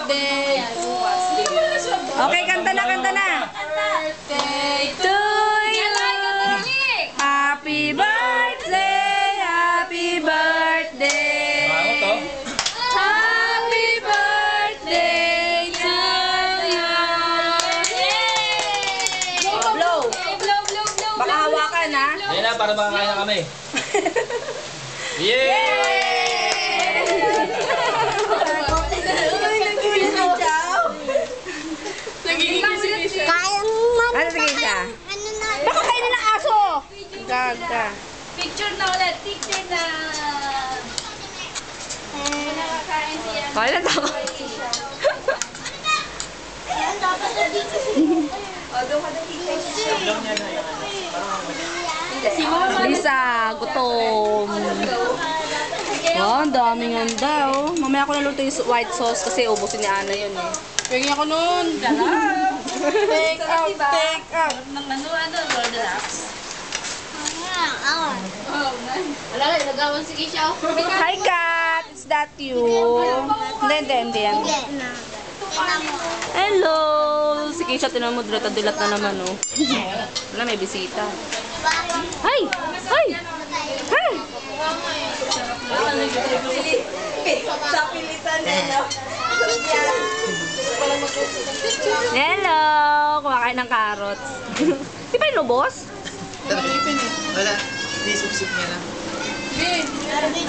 birthday. Okay, kanta na, kanta na. Birthday to you. Happy birthday, happy birthday. Happy birthday to you. Blow. Baka hawakan, ha? Yan na, para makakain na kami. Yay! Ano sige siya? Baka kainin ng aso! Gaga. Picture na ulit. Picture na. Nakakain siya. Kaya na ako. Si Mama. Lisa, gutom. Oh, ang daming handa, oh. Mamaya ko naluto yung white sauce kasi ubusin ni Ana yun, eh. Pingin ako nun. Take out, take out. Ano, Golden Apps. Wala na, nagawan si Kisha. Hi, Kat! Is that you? Hindi yan. Hello! Si Keisha, tinan mo, dilat na naman, oh. Wala, may bisita. Hi! Hi! Hi! Sa pilitan niya. Hello! Kumakain ng carrots. Di ba inubos? Wala. Hindi, sup-sup niya lang.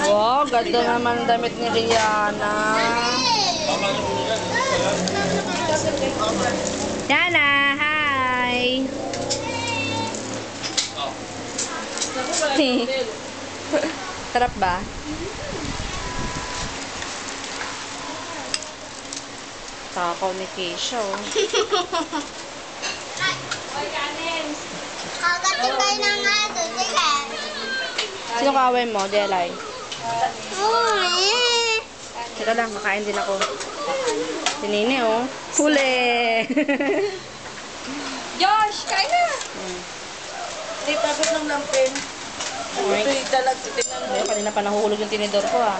Wow, ganda naman ang damit ni Rihanna. Yana, hi! Sarap ba? Takaw ni Keisha, oh. Kagating kayo na nga ito, sige. Sino kaway mo, Delay? Uy. Teka lang, kakain din ako. Sinini, oh. Huli! Josh, kain na. Hindi, pagod ng lampin. Ito yung dalag. Ayun, kanina pa nahuhulog yung tinidor ko, ah.